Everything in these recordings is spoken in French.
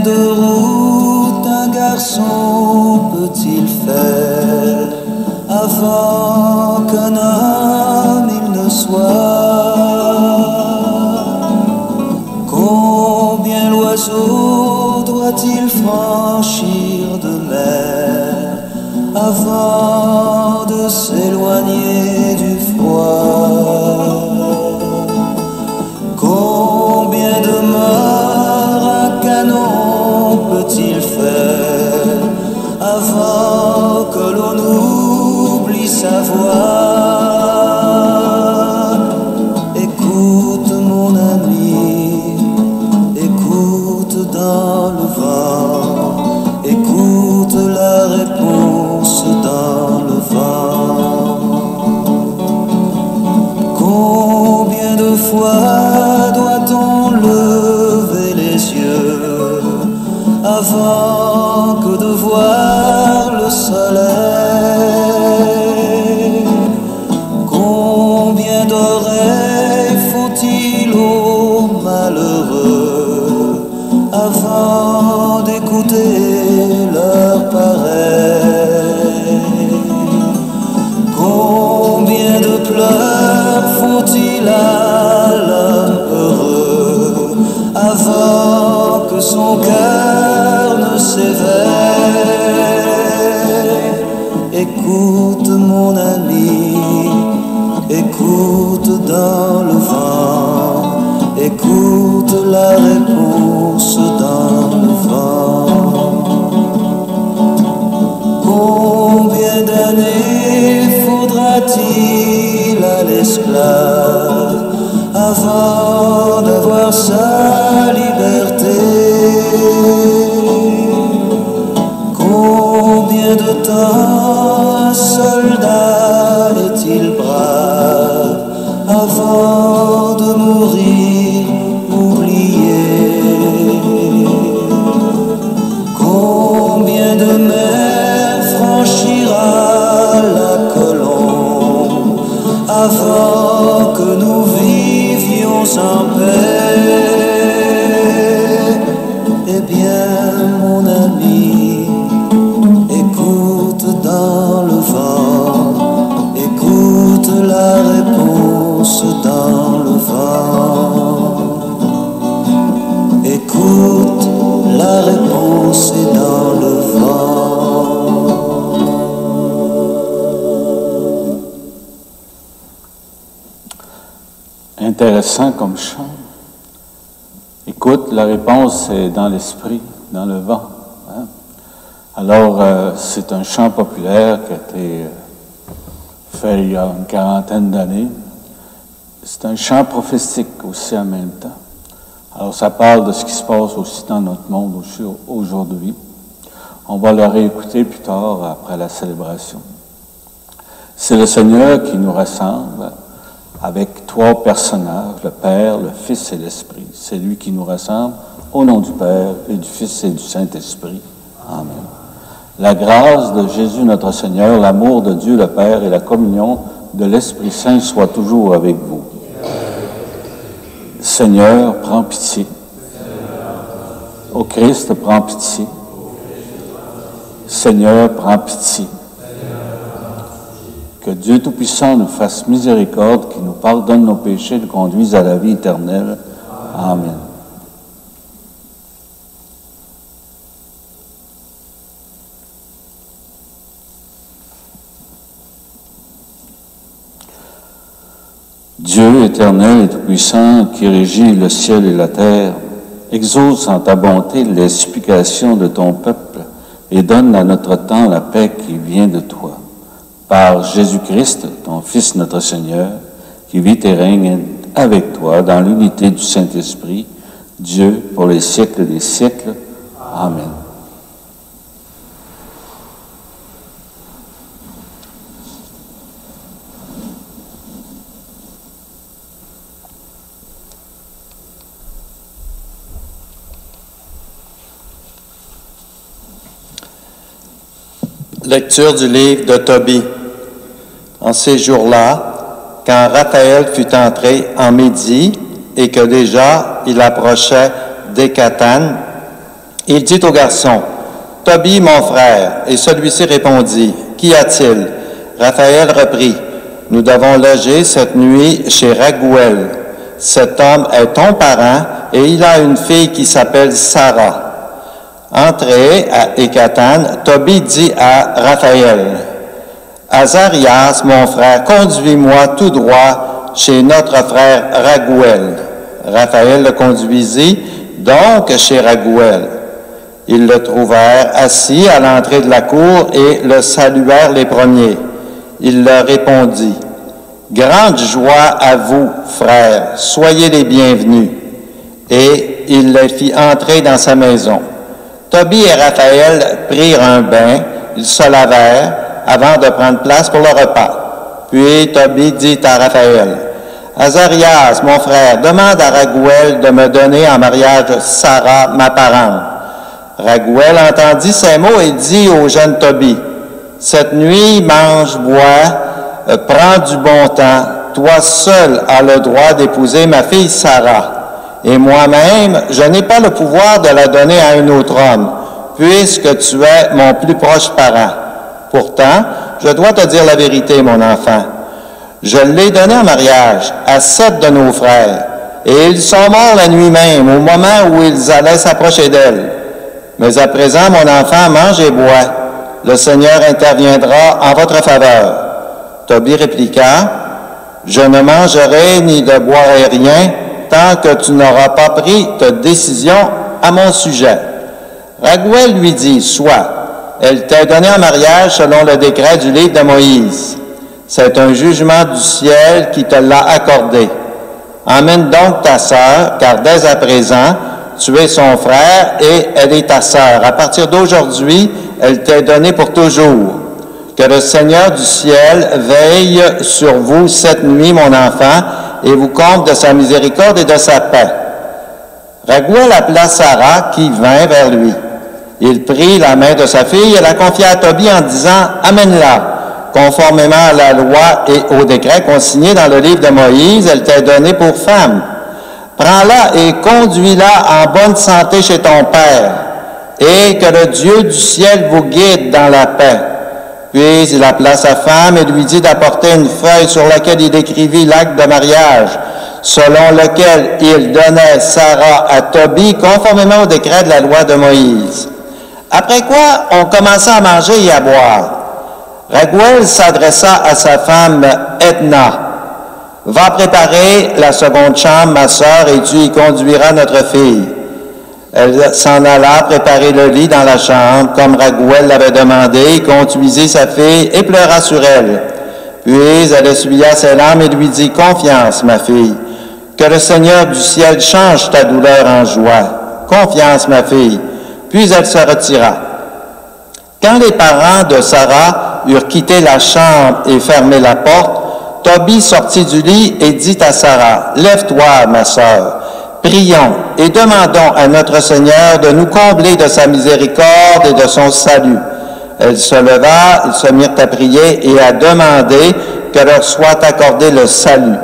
de route un garçon peut-il faire avant qu'un homme il ne soit? Combien l'oiseau doit-il franchir de mer avant de s'éloigner du froid? Combien de morts un canon peut-il faire avant que l'on oublie sa voix? Écoute mon ami, écoute dans le vent, écoute la réponse dans le vent. Combien de fois doit-on lever les yeux avant que de voir le soleil? Combien d'oreilles faut-il aux malheureux avant d'écouter leur pareil? Combien de pleurs faut-il à l'homme heureux avant que son cœur ne s'éveille? Écoute mon ami, écoute dans le vent, écoute la réponse dans le vent. Combien d'années faudra-t-il à l'esclave avant d'avoir sa liberté? Combien de temps un soldat est-il brave avant de mourir oublié? Combien de mers franchira la colombe avant que nous vivions en paix? Eh bien, mon ami, écoute dans le vent, écoute la réponse dans le vent. Écoute, la réponse est dans le vent. Intéressant comme chant. Écoute, la réponse est dans l'esprit, dans le vent. Hein? Alors, c'est un chant populaire qui a été fait il y a une quarantaine d'années. C'est un chant prophétique aussi en même temps. Alors, ça parle de ce qui se passe aussi dans notre monde aujourd'hui. On va le réécouter plus tard, après la célébration. C'est le Seigneur qui nous rassemble avec trois personnages, le Père, le Fils et l'Esprit. C'est lui qui nous rassemble au nom du Père et du Fils et du Saint-Esprit. Amen. La grâce de Jésus notre Seigneur, l'amour de Dieu le Père et la communion de l'Esprit Saint soient toujours avec vous. Seigneur, prends pitié. Ô Christ, prends pitié. Seigneur, prends pitié. Que Dieu Tout-Puissant nous fasse miséricorde, qu'il nous pardonne nos péchés, nous conduise à la vie éternelle. Amen. Dieu éternel et tout-puissant, qui régit le ciel et la terre, exauce en ta bonté les supplications de ton peuple et donne à notre temps la paix qui vient de toi. Par Jésus-Christ, ton Fils notre Seigneur, qui vit et règne avec toi dans l'unité du Saint-Esprit, Dieu pour les siècles des siècles. Amen. Lecture du livre de Tobie. En ces jours-là, quand Raphaël fut entré en Médie et que déjà il approchait d'Écatane, Il dit au garçon, « Tobie, mon frère. » Et celui-ci répondit, « Qu'y a-t-il? » Raphaël reprit, « Nous devons loger cette nuit chez Raguel. Cet homme est ton parent et il a une fille qui s'appelle Sarah. » Entré à Écatan, Tobie dit à Raphaël, « Azarias, mon frère, conduis-moi tout droit chez notre frère Raguel. » Raphaël le conduisit donc chez Raguel. Ils le trouvèrent assis à l'entrée de la cour et le saluèrent les premiers. Il leur répondit, « Grande joie à vous, frères, soyez les bienvenus. » Et il les fit entrer dans sa maison. Tobie et Raphaël prirent un bain, ils se lavèrent avant de prendre place pour le repas. Puis Tobie dit à Raphaël, « Azarias, mon frère, demande à Raguel de me donner en mariage Sarah, ma parente. » Raguel entendit ces mots et dit au jeune Tobie, « Cette nuit, mange, bois, prends du bon temps. Toi seul as le droit d'épouser ma fille Sarah. Et moi-même, je n'ai pas le pouvoir de la donner à un autre homme, puisque tu es mon plus proche parent. Pourtant, je dois te dire la vérité, mon enfant. Je l'ai donnée en mariage à 7 de nos frères, et ils sont morts la nuit même, au moment où ils allaient s'approcher d'elle. Mais à présent, mon enfant, mange et bois. Le Seigneur interviendra en votre faveur. » Tobie répliqua, « Je ne mangerai ni ne boirai rien tant que tu n'auras pas pris ta décision à mon sujet. » Raguel lui dit, « Soit, elle t'est donnée en mariage selon le décret du livre de Moïse. C'est un jugement du ciel qui te l'a accordé. Emmène donc ta sœur, car dès à présent, tu es son frère et elle est ta sœur. À partir d'aujourd'hui, elle t'est donnée pour toujours. Que le Seigneur du ciel veille sur vous cette nuit, mon enfant, et vous comble de sa miséricorde et de sa paix. » Raguel appela Sarah, qui vint vers lui. Il prit la main de sa fille et la confia à Tobie en disant, « Amène-la. Conformément à la loi et au décret consigné dans le livre de Moïse, elle t'est donnée pour femme. Prends-la et conduis-la en bonne santé chez ton père, et que le Dieu du ciel vous guide dans la paix. » Puis il appela sa femme et lui dit d'apporter une feuille sur laquelle il écrivit l'acte de mariage, selon lequel il donnait Sarah à Tobie conformément au décret de la loi de Moïse. Après quoi, on commença à manger et à boire. Raguel s'adressa à sa femme Edna. « Va préparer la seconde chambre, ma sœur, et tu y conduiras notre fille. » Elle s'en alla préparer le lit dans la chambre, comme Raguel l'avait demandé, conduisit sa fille et pleura sur elle. Puis elle essuya ses larmes et lui dit, « Confiance, ma fille, que le Seigneur du ciel change ta douleur en joie. Confiance, ma fille. » Puis elle se retira. Quand les parents de Sarah eurent quitté la chambre et fermé la porte, Tobie sortit du lit et dit à Sarah, « Lève-toi, ma sœur. Prions et demandons à notre Seigneur de nous combler de sa miséricorde et de son salut. » Elle se leva, ils se mirent à prier et à demander que leur soit accordé le salut.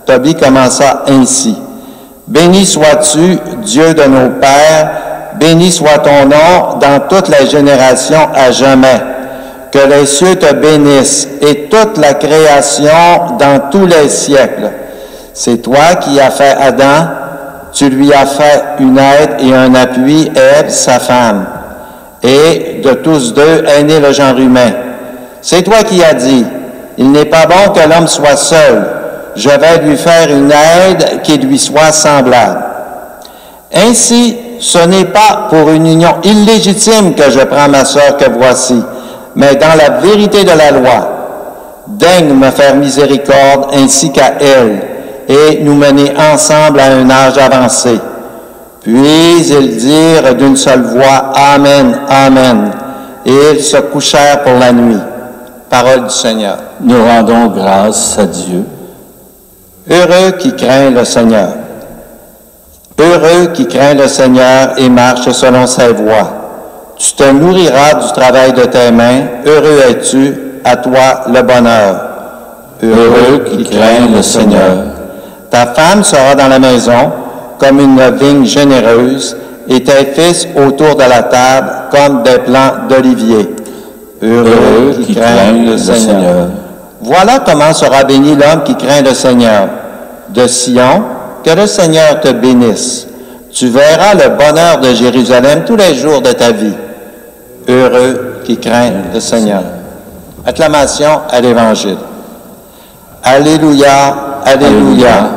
Tobie commença ainsi. « Béni sois-tu, Dieu de nos pères, béni soit ton nom dans toutes les générations à jamais. Que les cieux te bénissent et toute la création dans tous les siècles. C'est toi qui as fait Adam, tu lui as fait une aide et un appui, Ève, sa femme. Et de tous deux est né le genre humain. C'est toi qui as dit, il n'est pas bon que l'homme soit seul. Je vais lui faire une aide qui lui soit semblable. Ainsi, ce n'est pas pour une union illégitime que je prends ma sœur que voici, mais dans la vérité de la loi. Daigne me faire miséricorde ainsi qu'à elle, et nous mener ensemble à un âge avancé. » Puis ils dirent d'une seule voix, « Amen, Amen. » Et ils se couchèrent pour la nuit. Parole du Seigneur. Nous rendons grâce à Dieu. Heureux qui craint le Seigneur. Heureux qui craint le Seigneur et marche selon ses voies. Tu te nourriras du travail de tes mains. Heureux es-tu, à toi le bonheur. Heureux qui craint le Seigneur. Ta femme sera dans la maison comme une vigne généreuse et tes fils autour de la table comme des plants d'olivier. Heureux qui craignent le Seigneur. Voilà comment sera béni l'homme qui craint le Seigneur. De Sion, que le Seigneur te bénisse. Tu verras le bonheur de Jérusalem tous les jours de ta vie. Heureux qui craint le Seigneur. Acclamation à l'Évangile. Alléluia, Alléluia.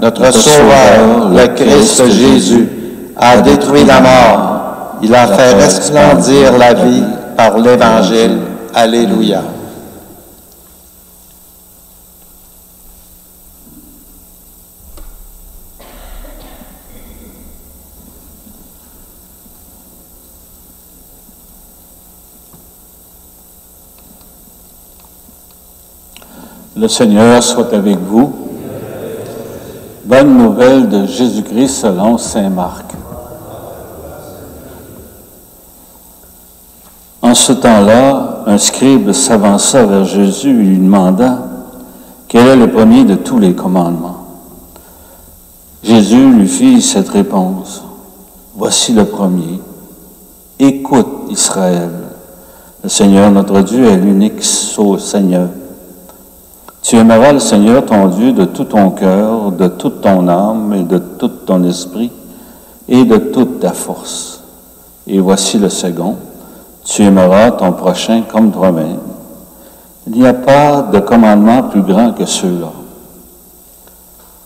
Notre Sauveur, le Christ Jésus, a détruit la mort. Il a fait resplendir la vie par l'Évangile. Alléluia. Le Seigneur soit avec vous. Bonne nouvelle de Jésus-Christ selon saint Marc. En ce temps-là, un scribe s'avança vers Jésus et lui demanda quel est le premier de tous les commandements. Jésus lui fit cette réponse. Voici le premier. Écoute, Israël. Le Seigneur notre Dieu est l'unique Seigneur. Tu aimeras le Seigneur ton Dieu de tout ton cœur, de toute ton âme et de tout ton esprit et de toute ta force. Et voici le second. Tu aimeras ton prochain comme toi-même. Il n'y a pas de commandement plus grand que ceux-là.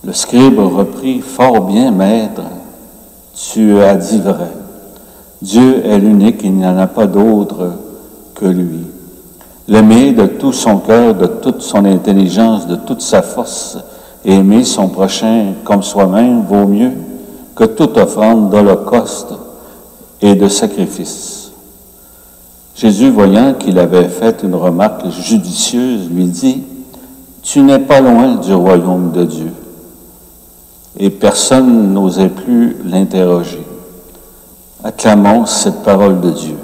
Le scribe reprit, fort bien, maître, tu as dit vrai. Dieu est l'unique, il n'y en a pas d'autre que lui. L'aimer de tout son cœur, de toute son intelligence, de toute sa force, et aimer son prochain comme soi-même vaut mieux que toute offrande d'holocauste et de sacrifice. Jésus, voyant qu'il avait fait une remarque judicieuse, lui dit, « Tu n'es pas loin du royaume de Dieu. » Et personne n'osait plus l'interroger. Acclamons cette parole de Dieu.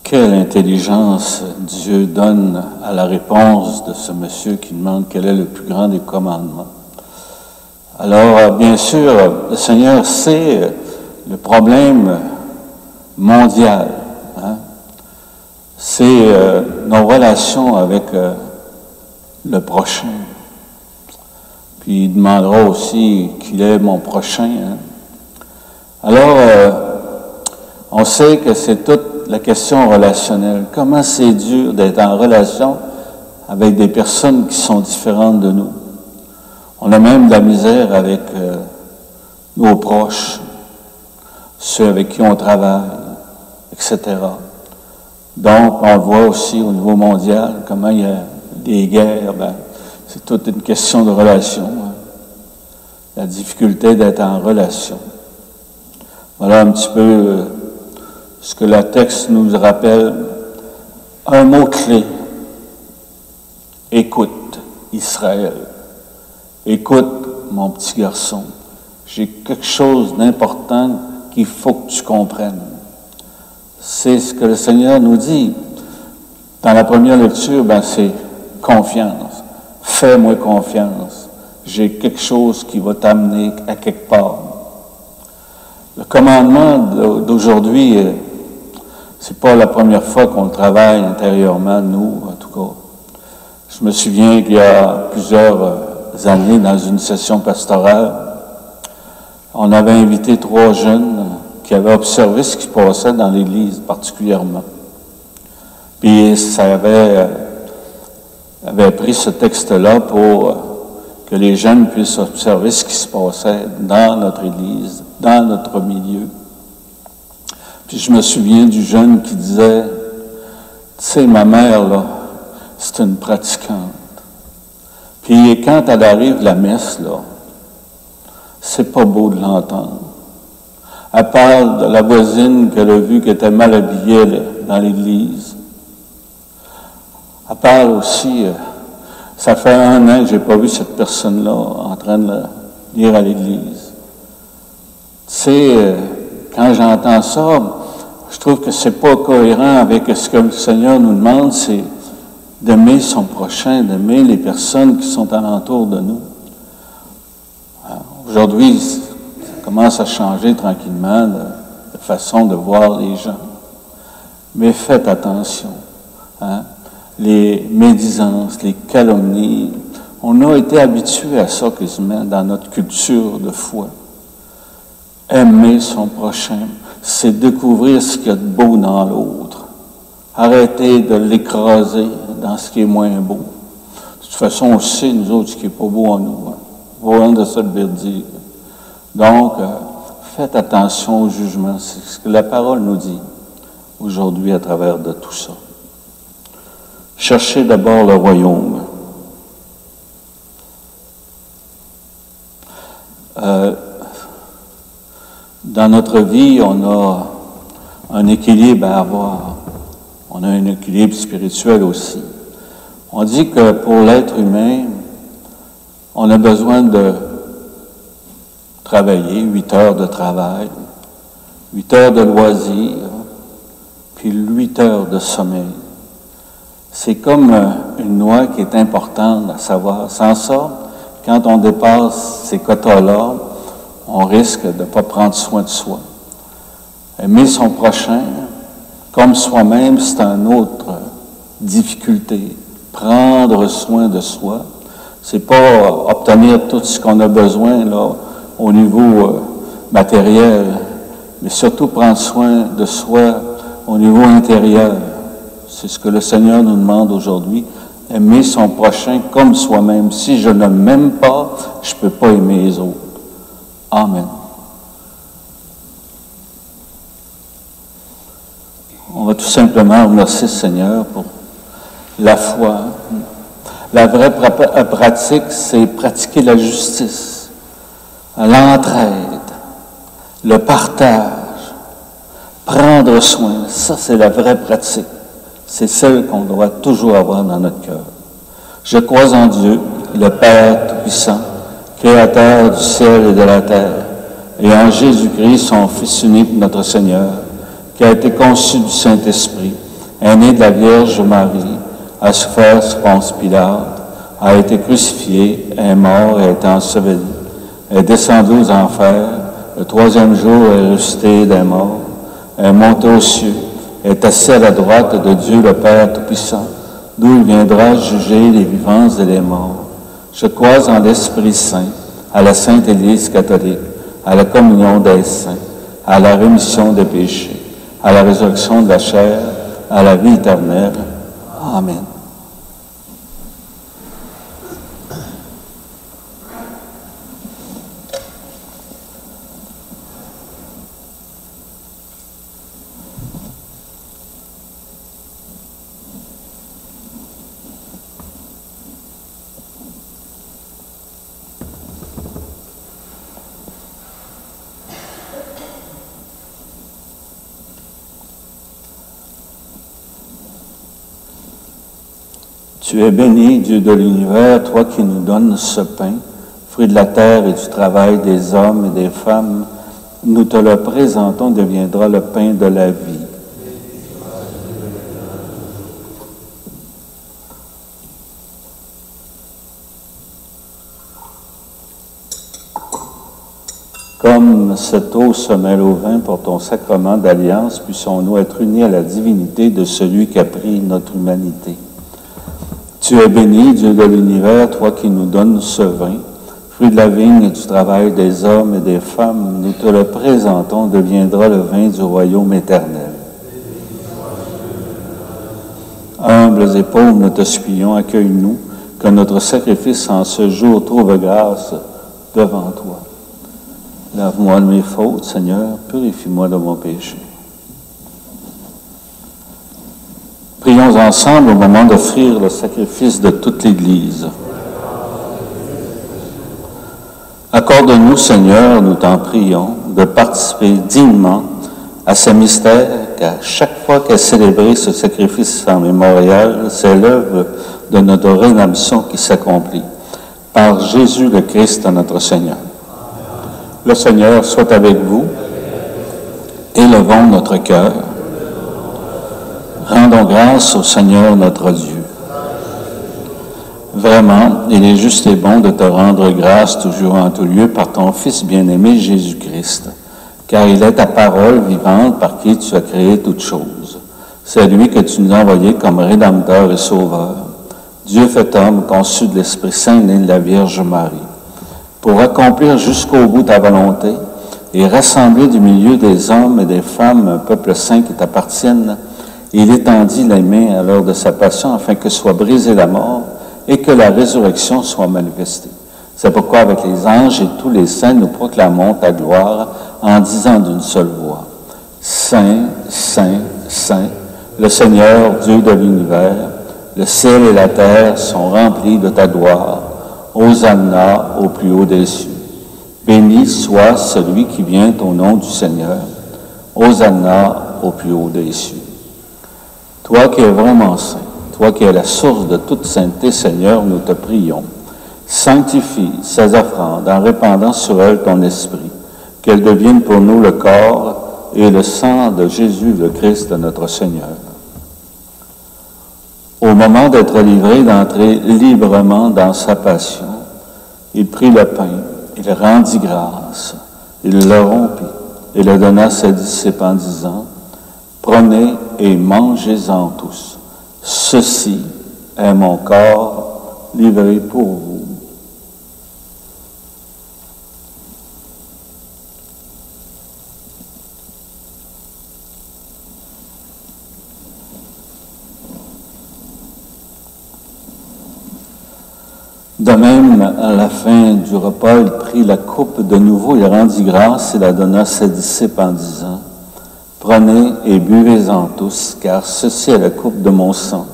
Quelle intelligence Dieu donne à la réponse de ce monsieur qui demande quel est le plus grand des commandements. Alors, bien sûr, le Seigneur sait le problème mondial. Hein? C'est nos relations avec le prochain. Puis il demandera aussi qu'il est mon prochain. Hein? Alors, on sait que c'est toute la question relationnelle. Comment c'est dur d'être en relation avec des personnes qui sont différentes de nous. On a même de la misère avec nos proches, ceux avec qui on travaille, etc. Donc, on le voit aussi au niveau mondial, comment il y a des guerres, c'est toute une question de relation. Hein. La difficulté d'être en relation. Voilà un petit peu ce que le texte nous rappelle. Un mot-clé. Écoute, Israël. Écoute, mon petit garçon. J'ai quelque chose d'important qu'il faut que tu comprennes. C'est ce que le Seigneur nous dit. Dans la première lecture, c'est confiance. Fais-moi confiance. J'ai quelque chose qui va t'amener à quelque part. Le commandement d'aujourd'hui, c'est pas la première fois qu'on le travaille intérieurement, nous, en tout cas. Je me souviens qu'il y a plusieurs années, dans une session pastorale, on avait invité 3 jeunes qui avaient observé ce qui se passait dans l'Église particulièrement. Puis ça avait pris ce texte-là pour que les jeunes puissent observer ce qui se passait dans notre Église, dans notre milieu. Puis je me souviens du jeune qui disait, « Tu sais, ma mère, là, c'est une pratiquante. Puis quand elle arrive la messe, là, c'est pas beau de l'entendre. Elle parle de la voisine qu'elle a vue qui était mal habillée là, dans l'église. Elle parle aussi, ça fait 1 an que j'ai pas vu cette personne-là en train de lire à l'église. Tu sais, quand j'entends ça, je trouve que c'est pas cohérent avec ce que le Seigneur nous demande, c'est d'aimer son prochain, d'aimer les personnes qui sont alentour de nous. Aujourd'hui, ça commence à changer tranquillement de façon de voir les gens. Mais faites attention. Les médisances, les calomnies, on a été habitués à ça quasiment dans notre culture de foi. Aimer son prochain, c'est découvrir ce qu'il y a de beau dans l'autre. Arrêtez de l'écraser dans ce qui est moins beau. De toute façon, on sait, nous autres, ce qui n'est pas beau en nous. Voilà de ça le dire. Donc, faites attention au jugement. C'est ce que la parole nous dit aujourd'hui à travers de tout ça. Cherchez d'abord le royaume. Dans notre vie, on a un équilibre à avoir. On a un équilibre spirituel aussi. On dit que pour l'être humain, on a besoin de travailler 8 heures de travail, 8 heures de loisirs, puis 8 heures de sommeil. C'est comme une loi qui est importante à savoir. Sans ça, quand on dépasse ces quotas-là, on risque de ne pas prendre soin de soi. Aimer son prochain, comme soi-même, c'est une autre difficulté. Prendre soin de soi, c'est pas obtenir tout ce qu'on a besoin là, au niveau matériel, mais surtout prendre soin de soi au niveau intérieur. C'est ce que le Seigneur nous demande aujourd'hui. Aimer son prochain comme soi-même. Si je ne m'aime pas, je ne peux pas aimer les autres. Amen. On va tout simplement remercier le Seigneur pour la foi. La vraie pratique, c'est pratiquer la justice, l'entraide, le partage, prendre soin. Ça, c'est la vraie pratique. C'est celle qu'on doit toujours avoir dans notre cœur. Je crois en Dieu, le Père Tout-Puissant, Créateur du ciel et de la terre, et en Jésus-Christ, son Fils unique, notre Seigneur, qui a été conçu du Saint-Esprit, est né de la Vierge Marie, a souffert sous Ponce Pilate, a été crucifié, est mort et est enseveli, est descendu aux enfers, le 3e jour est ressuscité des morts, est monté aux cieux, est assis à la droite de Dieu le Père Tout-Puissant, d'où il viendra juger les vivants et les morts. Je crois en l'Esprit Saint, à la Sainte Église catholique, à la communion des saints, à la rémission des péchés, à la résurrection de la chair, à la vie éternelle. Amen. Tu es béni, Dieu de l'univers, toi qui nous donnes ce pain, fruit de la terre et du travail des hommes et des femmes. Nous te le présentons, deviendra le pain de la vie. Comme cette eau se mêle au vin pour ton sacrement d'alliance, puissions-nous être unis à la divinité de celui qui a pris notre humanité. Tu es béni, Dieu de l'univers, toi qui nous donnes ce vin, fruit de la vigne et du travail des hommes et des femmes, nous te le présentons, deviendra le vin du royaume éternel. Humbles et pauvres, nous te supplions, accueille-nous, que notre sacrifice en ce jour trouve grâce devant toi. Lave-moi de mes fautes, Seigneur, purifie-moi de mon péché. Prions ensemble au moment d'offrir le sacrifice de toute l'Église. Accorde-nous, Seigneur, nous t'en prions, de participer dignement à ce mystère, qu'à chaque fois qu'est célébré ce sacrifice en mémorial, c'est l'œuvre de notre rédemption qui s'accomplit. Par Jésus le Christ, notre Seigneur. Le Seigneur soit avec vous. Élevons notre cœur. Rendons grâce au Seigneur notre Dieu. Vraiment, il est juste et bon de te rendre grâce toujours en tout lieu par ton Fils bien-aimé Jésus-Christ, car il est ta parole vivante par qui tu as créé toutes choses. C'est lui que tu nous as envoyé comme Rédempteur et Sauveur. Dieu fait homme, conçu de l'Esprit Saint, né de la Vierge Marie, pour accomplir jusqu'au bout ta volonté et rassembler du milieu des hommes et des femmes un peuple saint qui t'appartienne. Il étendit les mains à l'heure de sa passion afin que soit brisée la mort et que la résurrection soit manifestée. C'est pourquoi avec les anges et tous les saints, nous proclamons ta gloire en disant d'une seule voix, Saint, Saint, Saint, le Seigneur, Dieu de l'univers, le ciel et la terre sont remplis de ta gloire. Hosanna au plus haut des cieux. Béni soit celui qui vient au nom du Seigneur. Hosanna au plus haut des cieux. Toi qui es vraiment saint, toi qui es la source de toute sainteté, Seigneur, nous te prions. Sanctifie ces offrandes en répandant sur elles ton esprit, qu'elles deviennent pour nous le corps et le sang de Jésus, le Christ, notre Seigneur. Au moment d'être livré, d'entrer librement dans sa passion, il prit le pain, il rendit grâce, il le rompit et le donna à ses disciples en disant, « Prenez et mangez-en tous. Ceci est mon corps livré pour vous. » De même, à la fin du repas, il prit la coupe de nouveau, il rendit grâce et la donna à ses disciples en disant, « Prenez et buvez-en tous, car ceci est la coupe de mon sang,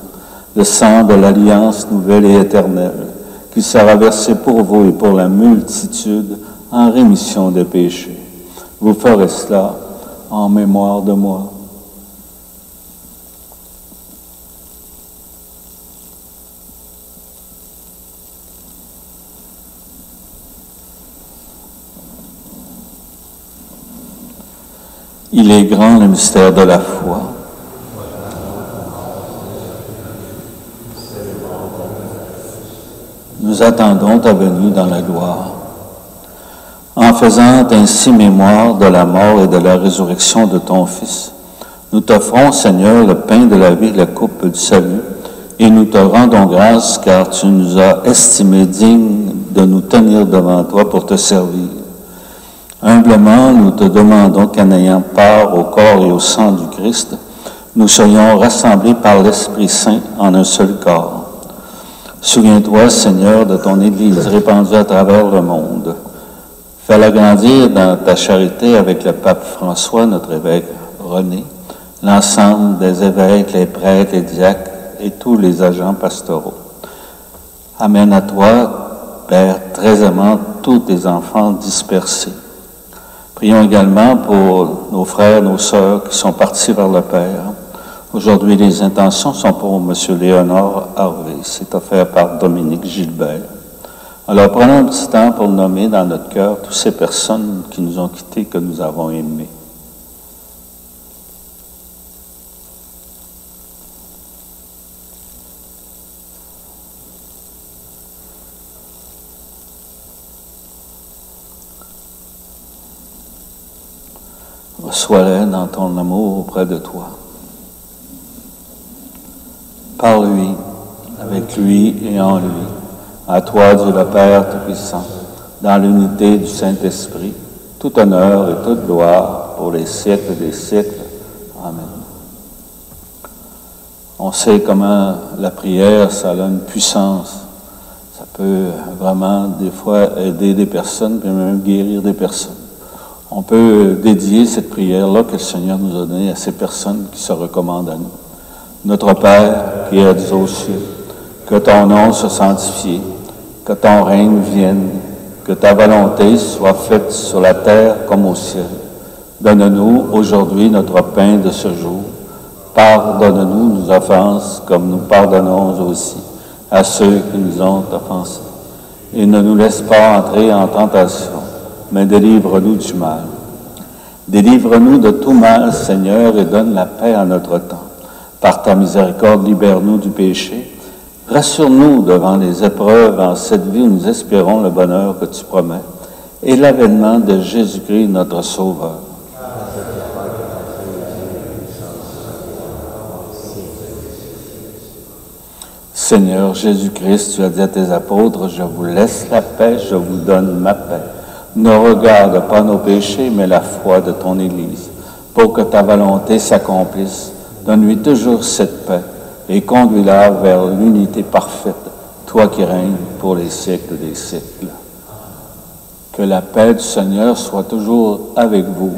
le sang de l'alliance nouvelle et éternelle, qui sera versé pour vous et pour la multitude en rémission des péchés. Vous ferez cela en mémoire de moi. » Il est grand le mystère de la foi. Nous attendons ta venue dans la gloire. En faisant ainsi mémoire de la mort et de la résurrection de ton Fils, nous t'offrons, Seigneur, le pain de la vie et la coupe du salut, et nous te rendons grâce car tu nous as estimés dignes de nous tenir devant toi pour te servir. Humblement, nous te demandons qu'en ayant part au corps et au sang du Christ, nous soyons rassemblés par l'Esprit Saint en un seul corps. Souviens-toi, Seigneur, de ton Église répandue à travers le monde. Fais-la grandir dans ta charité avec le pape François, notre évêque René, l'ensemble des évêques, les prêtres, les diacres et tous les agents pastoraux. Amène à toi, Père, très aimant, tous tes enfants dispersés. Prions également pour nos frères, nos sœurs qui sont partis vers le Père. Aujourd'hui, les intentions sont pour M. Léonard Harvey. C'est offert par Dominique Gilbert. Alors, prenons un petit temps pour nommer dans notre cœur toutes ces personnes qui nous ont quittés, que nous avons aimées. Reçois-les dans ton amour auprès de toi. Par lui, avec lui et en lui, à toi, Dieu le Père Tout-Puissant, dans l'unité du Saint-Esprit, tout honneur et toute gloire pour les siècles des siècles. Amen. On sait comment la prière, ça a une puissance. Ça peut vraiment, des fois, aider des personnes, puis même guérir des personnes. On peut dédier cette prière-là que le Seigneur nous a donnée à ces personnes qui se recommandent à nous. Notre Père, qui es aux cieux, que ton nom soit sanctifié, que ton règne vienne, que ta volonté soit faite sur la terre comme au ciel. Donne-nous aujourd'hui notre pain de ce jour. Pardonne-nous nos offenses comme nous pardonnons aussi à ceux qui nous ont offensés. Et ne nous laisse pas entrer en tentation, mais délivre-nous du mal. Délivre-nous de tout mal, Seigneur, et donne la paix à notre temps. Par ta miséricorde, libère-nous du péché. Rassure-nous devant les épreuves en cette vie où nous espérons le bonheur que tu promets et l'avènement de Jésus-Christ, notre Sauveur. Seigneur Jésus-Christ, tu as dit à tes apôtres, je vous laisse la paix, je vous donne ma paix. Ne regarde pas nos péchés, mais la foi de ton Église, pour que ta volonté s'accomplisse. Donne-lui toujours cette paix et conduis-la vers l'unité parfaite, toi qui règnes pour les siècles des siècles. Que la paix du Seigneur soit toujours avec vous.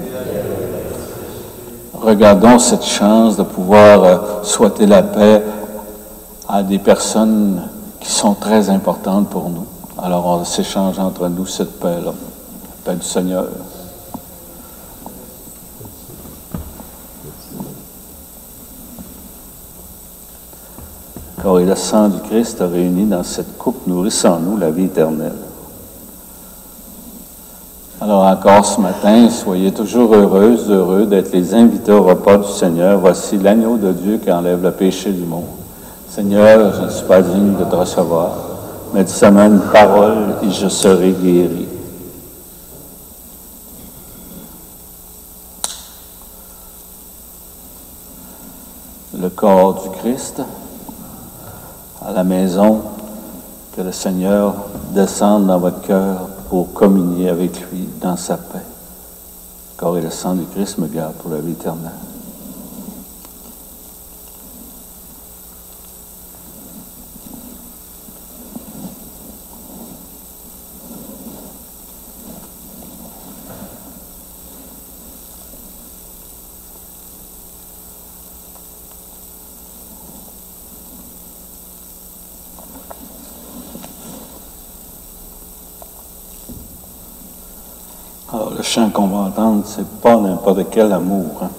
Regardons cette chance de pouvoir souhaiter la paix à des personnes qui sont très importantes pour nous. Alors on s'échange entre nous cette paix-là, la paix du Seigneur. Le corps et le sang du Christ réunis dans cette coupe nourrissent en nous la vie éternelle. Alors encore ce matin, soyez toujours heureuses, heureux d'être les invités au repas du Seigneur. Voici l'agneau de Dieu qui enlève le péché du monde. Seigneur, je ne suis pas digne de te recevoir, mais dis-moi une parole et je serai guéri. Le corps du Christ à la maison, que le Seigneur descende dans votre cœur pour communier avec lui dans sa paix. Le corps et le sang du Christ me gardent pour la vie éternelle. Alors, le chant qu'on va entendre, c'est pas n'importe quel amour. Hein?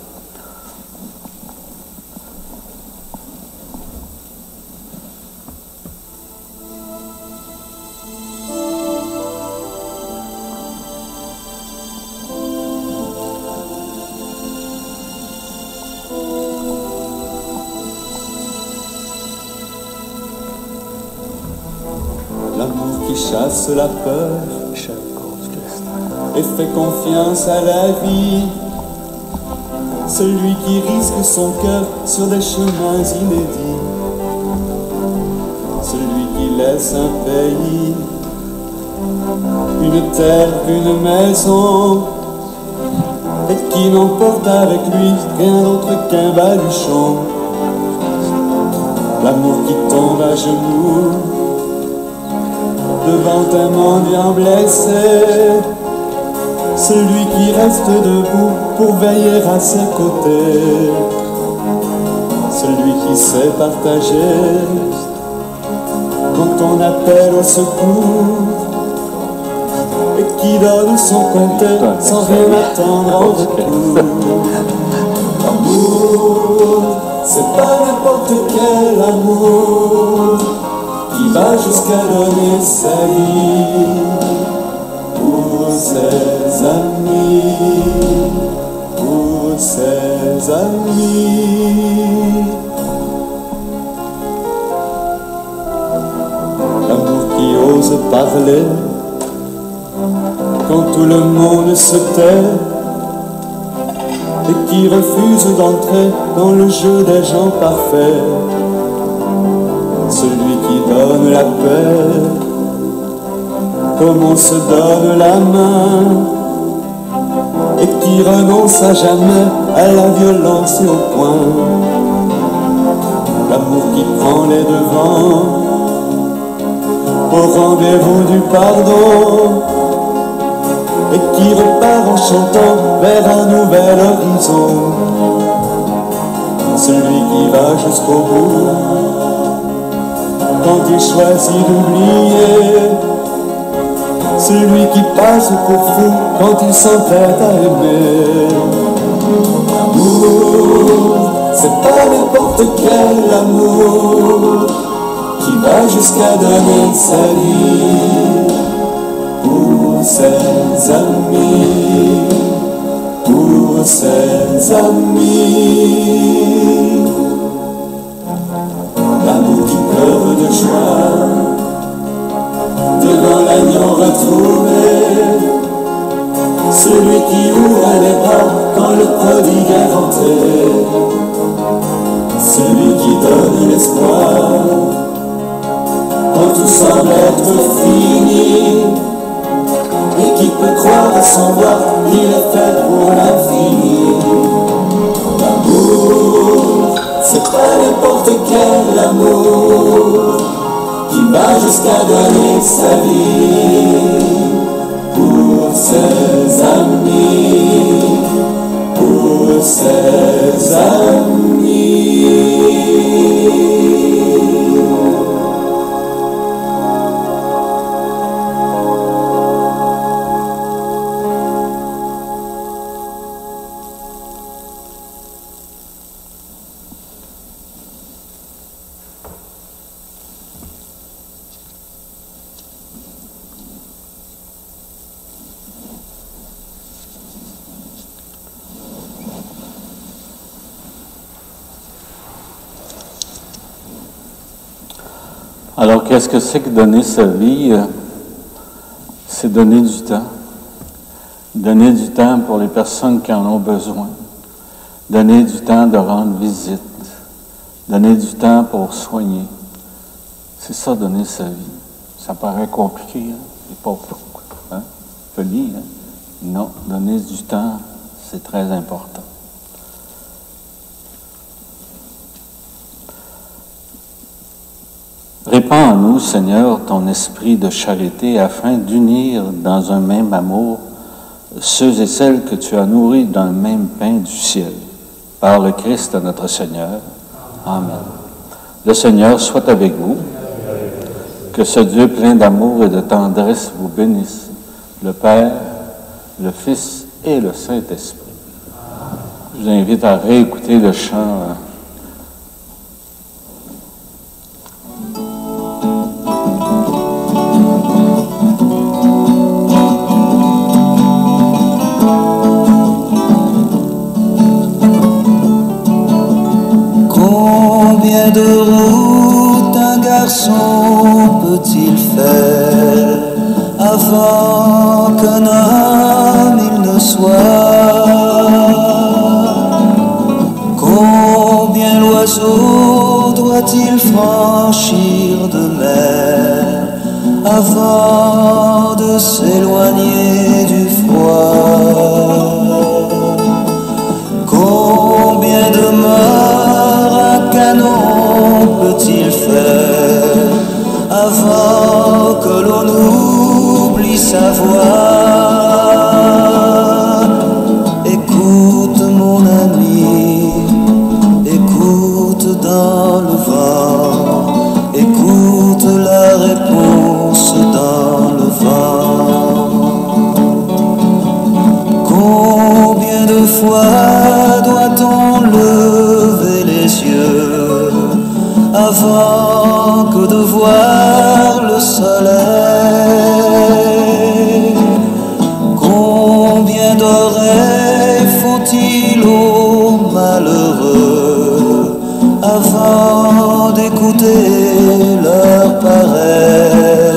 L'amour qui chasse la peur et fait confiance à la vie. Celui qui risque son cœur sur des chemins inédits. Celui qui laisse un pays, une terre, une maison, et qui n'emporte avec lui rien d'autre qu'un baluchon. L'amour qui tombe à genoux devant un mendiant blessé. Celui qui reste debout pour veiller à ses côtés. Celui qui sait partager quand on appelle au secours. Et qui donne son compter sans rien attendre en retour. L'amour, c'est pas n'importe quel amour qui va jusqu'à donner sa vie pour ses amis, pour ses amis. L'amour qui ose parler quand tout le monde se tait et qui refuse d'entrer dans le jeu des gens parfaits. Celui qui donne la paix comme on se donne la main et qui renonce à jamais à la violence et au poing. L'amour qui prend les devants au rendez-vous du pardon et qui repart en chantant vers un nouvel horizon. Celui qui va jusqu'au bout quand il choisit d'oublier. Celui qui passe pour fou quand il s'entête à aimer. L'amour, c'est pas n'importe quel amour qui va jusqu'à donner sa vie pour ses amis, pour ses amis. le prodigue inventé, celui qui donne l'espoir, quand tout semble être fini, et qui peut croire sans voir, il est fait pour l'infini. L'amour, c'est pas n'importe quel amour, qui va jusqu'à donner sa vie pour ses amis, pour ses amis. Alors, qu'est-ce que c'est que donner sa vie? C'est donner du temps. Donner du temps pour les personnes qui en ont besoin. Donner du temps de rendre visite. Donner du temps pour soigner. C'est ça, donner sa vie. Ça paraît compliqué, hein? C'est pas folie, hein? Non, donner du temps, c'est très important. Répands en nous, Seigneur, ton esprit de charité afin d'unir dans un même amour ceux et celles que tu as nourris dans le même pain du ciel. Par le Christ notre Seigneur. Amen. Le Seigneur soit avec vous. Que ce Dieu plein d'amour et de tendresse vous bénisse, le Père, le Fils et le Saint-Esprit. Je vous invite à réécouter le chant. Combien de routes un garçon peut-il faire avant qu'un homme il ne soit? Combien l'oiseau doit-il franchir de mer avant de s'éloigner du froid? Combien de morts un canon peut-il faire avant que l'on oublie sa voix? Écoute mon ami, écoute dans le vent, écoute la réponse dans le vent. Combien de fois doit-on lever les yeux avant que de voir le soleil? Combien d'oreilles faut-il aux malheureux avant d'écouter leur pareil?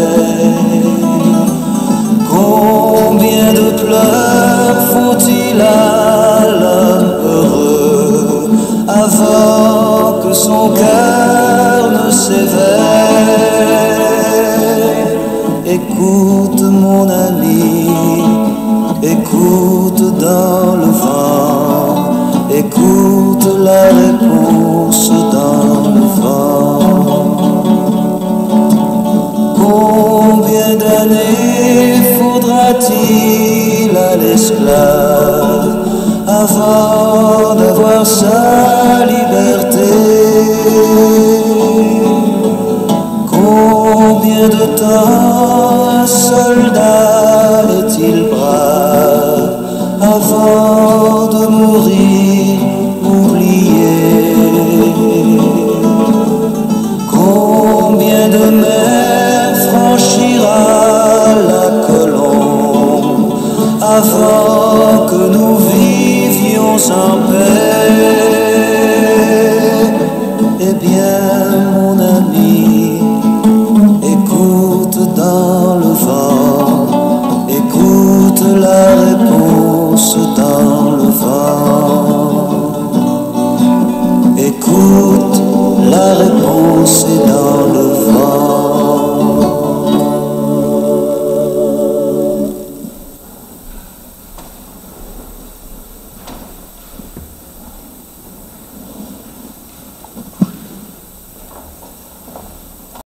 Combien de pleurs faut-il à l'homme heureux avant que son cœur ne s'éveille? Écoute mon ami, écoute dans le vent, écoute la réponse dans le vent. Combien d'années faudra-t-il à l'esclave avant d'avoir sa liberté? Combien de temps un soldat est-il brave avant de mourir oublié? Combien de mers franchira la colombe avant que nous vivions en paix? Eh bien,